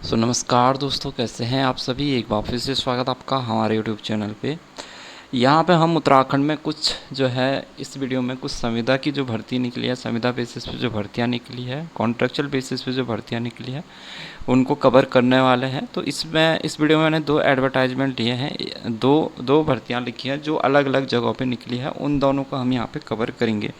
नमस्कार दोस्तों, कैसे हैं आप सभी। एक बार फिर से स्वागत आपका हमारे यूट्यूब चैनल पे। यहाँ पे हम उत्तराखंड में कुछ जो है इस वीडियो में कुछ संविदा की जो भर्ती निकली है, संविदा बेसिस पे जो भर्तियाँ निकली है, कॉन्ट्रेक्चुअल बेसिस पे जो भर्तियाँ निकली है, उनको कवर करने वाले हैं। तो इसमें इस वीडियो में मैंने दो एडवर्टाइजमेंट लिए हैं, दो दो भर्तियाँ लिखी हैं जो अलग अलग जगहों पे निकली है। उन दोनों को हम यहाँ पे कवर करेंगे।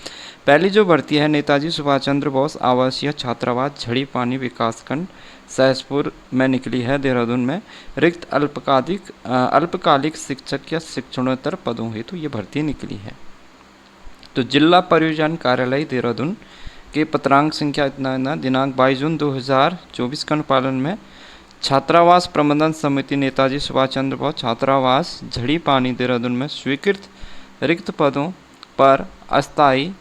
पहली जो भर्ती है नेताजी सुभाष चंद्र बोस आवासीय छात्रावास झड़ी पानी विकासखंड सहसपुर में निकली है, देहरादून में। रिक्त अल्पकालिक शिक्षक या शिक्षणोत्तर पदों हेतु ये भर्ती निकली है। तो जिला परियोजना कार्यालय देहरादून के पत्रांक संख्या इतना दिनांक 22 जून 2024 के अनुपालन में छात्रावास प्रबंधन समिति नेताजी सुभाष चंद्र बोस छात्रावास झड़ी पानी देहरादून में स्वीकृत रिक्त पदों पर अस्थायी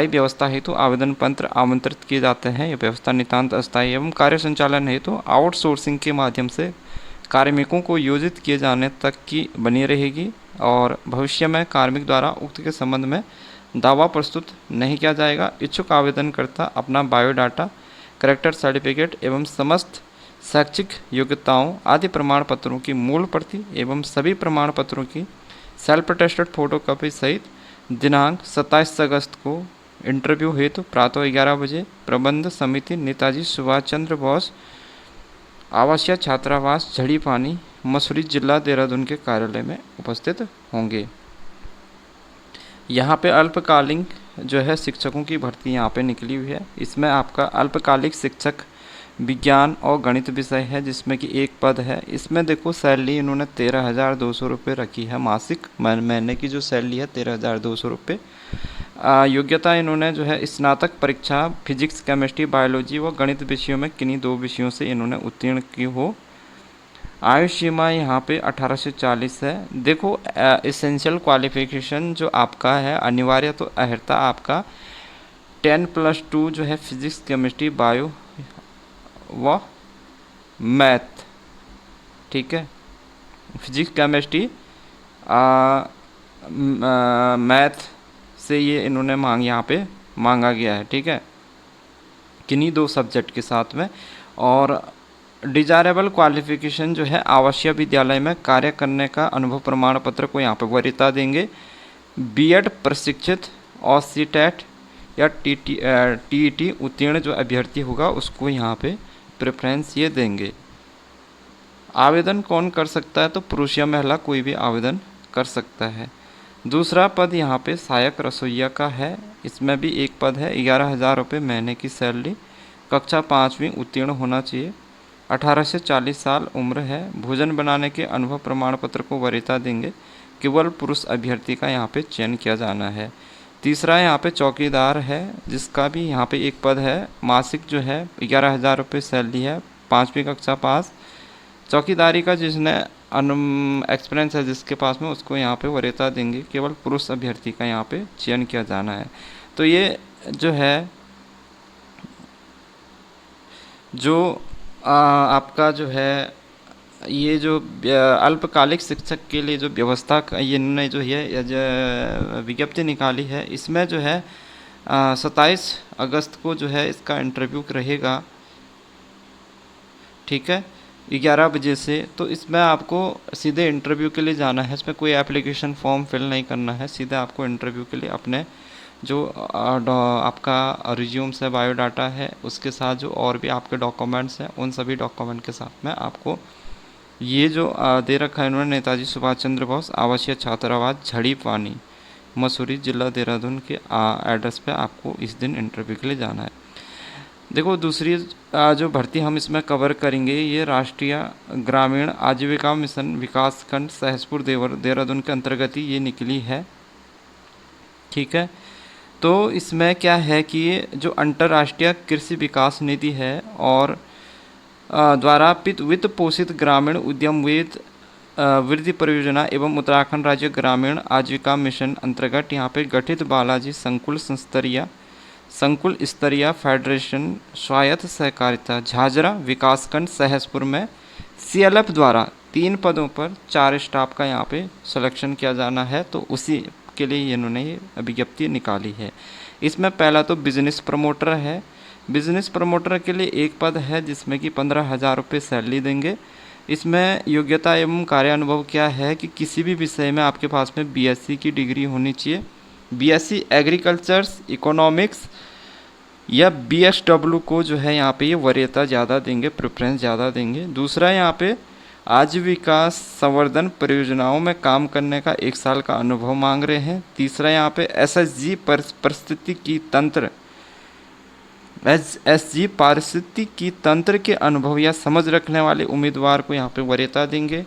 व्यवस्था हेतु आवेदन पत्र आमंत्रित किए जाते हैं। यह व्यवस्था नितांत अस्थायी एवं कार्य संचालन हेतु आउटसोर्सिंग के माध्यम से कार्मिकों को योजित किए जाने तक की बनी रहेगी और भविष्य में कार्मिक द्वारा उक्त के संबंध में दावा प्रस्तुत नहीं किया जाएगा। इच्छुक आवेदनकर्ता अपना बायोडाटा, कैरेक्टर सर्टिफिकेट एवं समस्त शैक्षिक योग्यताओं आदि प्रमाण पत्रों की मूल प्रति एवं सभी प्रमाण पत्रों की सेल्फ अटेस्टेड फोटोकॉपी सहित दिनांक 27 अगस्त को इंटरव्यू हेतु प्रातः 11 बजे प्रबंध समिति नेताजी सुभाष चंद्र बोस आवासीय छात्रावास झड़ी पानी मसूरी जिला देहरादून के कार्यालय में उपस्थित होंगे। यहाँ पे अल्पकालीन जो है शिक्षकों की भर्ती यहाँ पे निकली हुई है। इसमें आपका अल्पकालिक शिक्षक विज्ञान और गणित विषय है, जिसमें कि एक पद है। इसमें देखो सैलरी इन्होंने 13,200 रुपये रखी है मासिक। महीने की जो सैलरी है 13,200 रुपये। योग्यता इन्होंने जो है स्नातक परीक्षा फिजिक्स, केमिस्ट्री, बायोलॉजी व गणित विषयों में किन्हीं 2 विषयों से इन्होंने उत्तीर्ण की हो। आयु सीमा यहाँ पे 18 से 40 है। देखो एसेंशियल क्वालिफिकेशन जो आपका है अनिवार्य तो अहर्ता आपका 10+2 जो है फिजिक्स, केमिस्ट्री, बायो व मैथ, ठीक है। फिजिक्स, केमिस्ट्री, मैथ से ये इन्होंने यहाँ पे मांगा गया है, ठीक है, किन्हीं 2 सब्जेक्ट के साथ में। और डिजायरेबल क्वालिफिकेशन जो है आवश्यक विद्यालय में कार्य करने का अनुभव प्रमाण पत्र को यहाँ पे वरीयता देंगे। बीएड प्रशिक्षित और सीटेट या टीईटी उत्तीर्ण जो अभ्यर्थी होगा उसको यहाँ पे प्रेफरेंस ये देंगे। आवेदन कौन कर सकता है? तो पुरुष या महिला कोई भी आवेदन कर सकता है। दूसरा पद यहाँ पे सहायक रसोइया का है। इसमें भी एक पद है, 11,000 रुपये महीने की सैलरी। कक्षा 5वीं उत्तीर्ण होना चाहिए। 18 से 40 साल उम्र है। भोजन बनाने के अनुभव प्रमाण पत्र को वरीयता देंगे। केवल पुरुष अभ्यर्थी का यहाँ पे चयन किया जाना है। तीसरा यहाँ पे चौकीदार है, जिसका भी यहाँ पे एक पद है। मासिक जो है 11,000 रुपये सैलरी है। 5वीं कक्षा पास। चौकीदारी का जिसने एक्सपीरियंस है जिसके पास में, उसको यहाँ पे वरीयता देंगे। केवल पुरुष अभ्यर्थी का यहाँ पे चयन किया जाना है। तो ये जो है आपका जो है ये जो अल्पकालिक शिक्षक के लिए जो व्यवस्था ये इन्होंने जो है विज्ञप्ति निकाली है, इसमें जो है 27 अगस्त को जो है इसका इंटरव्यू रहेगा, ठीक है, 11 बजे से। तो इसमें आपको सीधे इंटरव्यू के लिए जाना है। इसमें कोई एप्लीकेशन फॉर्म फिल नहीं करना है। सीधे आपको इंटरव्यू के लिए अपने जो आपका रिज्यूम्स है, बायोडाटा है, उसके साथ जो और भी आपके डॉक्यूमेंट्स हैं, उन सभी डॉक्यूमेंट के साथ में आपको ये जो दे रखा है इन्होंने नेताजी सुभाष चंद्र बोस आवासीय छात्रावास झड़ी पानी मसूरी जिला देहरादून के एड्रेस पे आपको इस दिन इंटरव्यू के लिए जाना है। देखो दूसरी जो भर्ती हम इसमें कवर करेंगे, ये राष्ट्रीय ग्रामीण आजीविका मिशन विकासखंड सहसपुर देहरादून के अंतर्गत ही ये निकली है, ठीक है। तो इसमें क्या है कि जो अंतर्राष्ट्रीय कृषि विकास निधि है और द्वारा वित्त पोषित ग्रामीण उद्यम वृद्धि परियोजना एवं उत्तराखंड राज्य ग्रामीण आजीविका मिशन अंतर्गत यहाँ पे गठित बालाजी संकुल स्तरीय फेडरेशन स्वायत्त सहकारिता झाझरा विकासखंड सहसपुर में CLF द्वारा 3 पदों पर 4 स्टाफ का यहाँ पे सिलेक्शन किया जाना है। तो उसी के लिए इन्होंने ये विज्ञप्ति निकाली है। इसमें पहला तो बिजनेस प्रमोटर है, बिजनेस प्रमोटर के लिए एक पद है जिसमें कि 15,000 रुपये सैलरी देंगे। इसमें योग्यता एवं कार्यानुभव क्या है कि किसी भी विषय में आपके पास में बीएससी की डिग्री होनी चाहिए। बीएससी एग्रीकल्चर्स, इकोनॉमिक्स या बीएसडब्ल्यू को जो है यहाँ पे ये वरीयता ज़्यादा देंगे, प्रेफरेंस ज़्यादा देंगे। दूसरा यहाँ पे आजीविका संवर्धन परियोजनाओं में काम करने का 1 साल का अनुभव मांग रहे हैं। तीसरा यहाँ पे एसएसजी पारिस्थितिकी तंत्र, एसएसजी पारिस्थितिकी तंत्र के अनुभव या समझ रखने वाले उम्मीदवार को यहाँ पे वरीयता देंगे।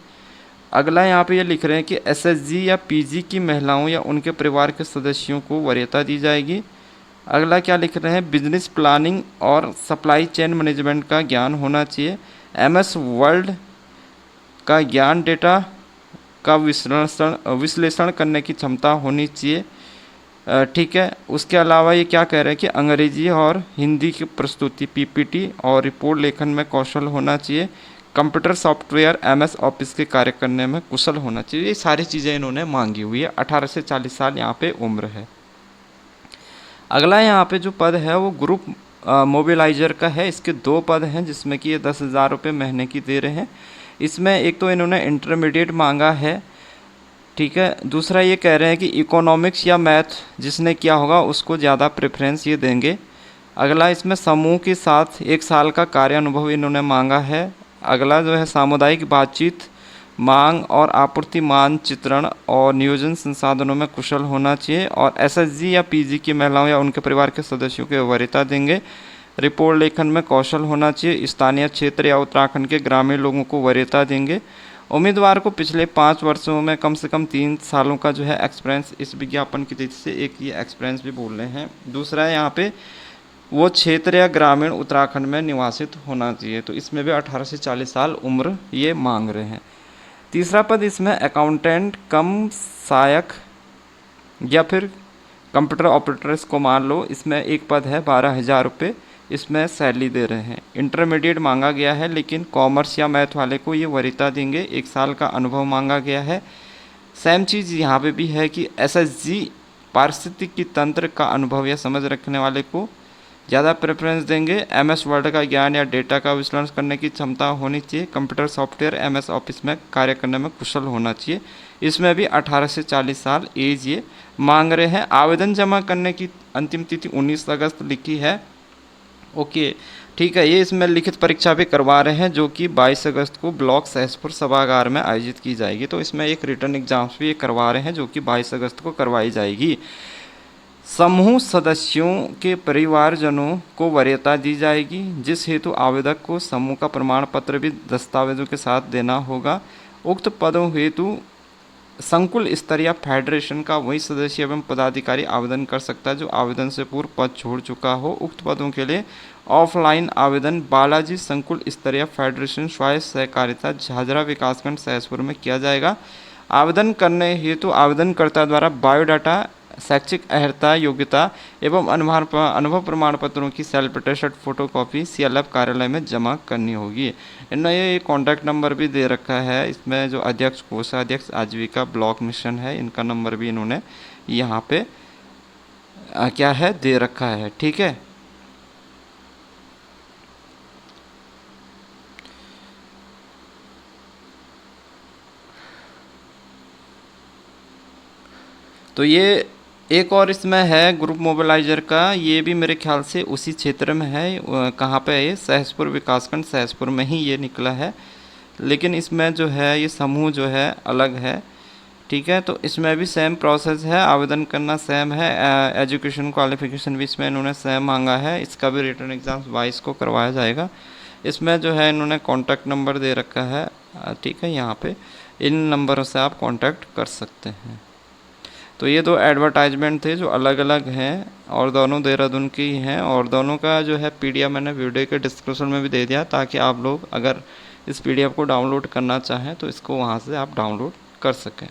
अगला यहाँ पे ये लिख रहे हैं कि एसएसजी या पीजी की महिलाओं या उनके परिवार के सदस्यों को वरीयता दी जाएगी। अगला क्या लिख रहे हैं, बिजनेस प्लानिंग और सप्लाई चेन मैनेजमेंट का ज्ञान होना चाहिए। एमएस वर्ल्ड का ज्ञान, डेटा का विश्लेषण करने की क्षमता होनी चाहिए। ठीक है। उसके अलावा ये क्या कह रहे हैं कि अंग्रेजी और हिंदी की प्रस्तुति, पीपीटी और रिपोर्ट लेखन में कौशल होना चाहिए। कंप्यूटर सॉफ्टवेयर, एमएस ऑफिस के कार्य करने में कुशल होना चाहिए। ये सारी चीज़ें इन्होंने मांगी हुई है। 18 से 40 साल यहाँ पे उम्र है। अगला यहाँ पे जो पद है वो ग्रुप मोबिलाइजर का है। इसके 2 पद हैं जिसमें कि ये 10,000 रुपये महीने की दे रहे हैं। इसमें एक तो इन्होंने इंटरमीडिएट मांगा है, ठीक है। दूसरा ये कह रहे हैं कि इकोनॉमिक्स या मैथ जिसने किया होगा उसको ज़्यादा प्रेफरेंस ये देंगे। अगला इसमें समूह के साथ 1 साल का कार्य अनुभव इन्होंने मांगा है। अगला जो है सामुदायिक बातचीत, मांग और आपूर्ति मानचित्रण और नियोजन संसाधनों में कुशल होना चाहिए। और एसएसजी या पीजी की महिलाओं या उनके परिवार के सदस्यों को वरीयता देंगे। रिपोर्ट लेखन में कौशल होना चाहिए। स्थानीय क्षेत्र या उत्तराखंड के ग्रामीण लोगों को वरीयता देंगे। उम्मीदवार को पिछले 5 वर्षों में कम से कम 3 सालों का जो है एक्सपीरियंस, इस विज्ञापन की तिथि से एक ये एक्सपीरियंस भी बोल रहे हैं। दूसरा है यहाँ पे वो क्षेत्र या ग्रामीण उत्तराखंड में निवासित होना चाहिए। तो इसमें भी 18 से 40 साल उम्र ये मांग रहे हैं। तीसरा पद इसमें अकाउंटेंट कम सहायक या फिर कंप्यूटर ऑपरेटर इसको मान लो। इसमें एक पद है 12,000 रुपये, इसमें सैलरी दे रहे हैं। इंटरमीडिएट मांगा गया है लेकिन कॉमर्स या मैथ वाले को ये वरीयता देंगे। 1 साल का अनुभव मांगा गया है। सेम चीज़ यहाँ पे भी है कि एसएसजी पारिस्थितिकी तंत्र का अनुभव या समझ रखने वाले को ज़्यादा प्रेफरेंस देंगे। एमएस वर्ड का ज्ञान या डेटा का विश्लेषण करने की क्षमता होनी चाहिए। कंप्यूटर सॉफ्टवेयर, एमएस ऑफिस में कार्य करने में कुशल होना चाहिए। इसमें भी 18 से 40 साल एज ये मांग रहे हैं। आवेदन जमा करने की अंतिम तिथि 19 अगस्त लिखी है। ओके, ठीक है। ये इसमें लिखित परीक्षा भी करवा रहे हैं जो कि 22 अगस्त को ब्लॉक सहसपुर सभागार में आयोजित की जाएगी। तो इसमें एक रिटर्न एग्जाम्स भी ये करवा रहे हैं जो कि 22 अगस्त को करवाई जाएगी। समूह सदस्यों के परिवारजनों को वरीयता दी जाएगी, जिस हेतु आवेदक को समूह का प्रमाण पत्र भी दस्तावेजों के साथ देना होगा। उक्त पदों हेतु संकुल स्तर या फेडरेशन का वही सदस्य एवं पदाधिकारी आवेदन कर सकता है जो आवेदन से पूर्व पद छोड़ चुका हो। उक्त पदों के लिए ऑफलाइन आवेदन बालाजी संकुल स्तर या फेडरेशन स्वायत्त सहकारिता झाझरा विकासखंड सहसपुर में किया जाएगा। आवेदन करने हेतु आवेदनकर्ता द्वारा बायोडाटा, शैक्षिक अर्हता, योग्यता एवं अनुभव प्रमाण पत्रों की सेल्फ अटेस्टेड फोटोकॉपी सीएलएफ कार्यालय में जमा करनी होगी। इन्होंने ये कॉन्टैक्ट नंबर भी दे रखा है। इसमें जो अध्यक्ष, कोषाध्यक्ष आजीविका ब्लॉक मिशन है, इनका नंबर भी इन्होंने यहाँ पे क्या है दे रखा है। ठीक है। तो ये एक और इसमें है ग्रुप मोबिलाइजर का, ये भी मेरे ख्याल से उसी क्षेत्र में है। कहाँ पे है ये? सहसपुर विकासखंड सहसपुर में ही ये निकला है। लेकिन इसमें जो है ये समूह जो है अलग है। ठीक है। तो इसमें भी सेम प्रोसेस है, आवेदन करना सेम है। एजुकेशन क्वालिफिकेशन भी इसमें इन्होंने सेम मांगा है। इसका भी रिटर्न एग्ज़ाम 22 को करवाया जाएगा। इसमें जो है इन्होंने कॉन्टैक्ट नंबर दे रखा है। ठीक है। यहाँ पे इन नंबरों से आप कॉन्टैक्ट कर सकते हैं। तो ये 2 एडवर्टाइजमेंट थे जो अलग अलग हैं और दोनों देहरादून की ही हैं। और दोनों का जो है पीडीएफ मैंने वीडियो के डिस्क्रिप्शन में भी दे दिया ताकि आप लोग अगर इस पीडीएफ को डाउनलोड करना चाहें तो इसको वहाँ से आप डाउनलोड कर सकें।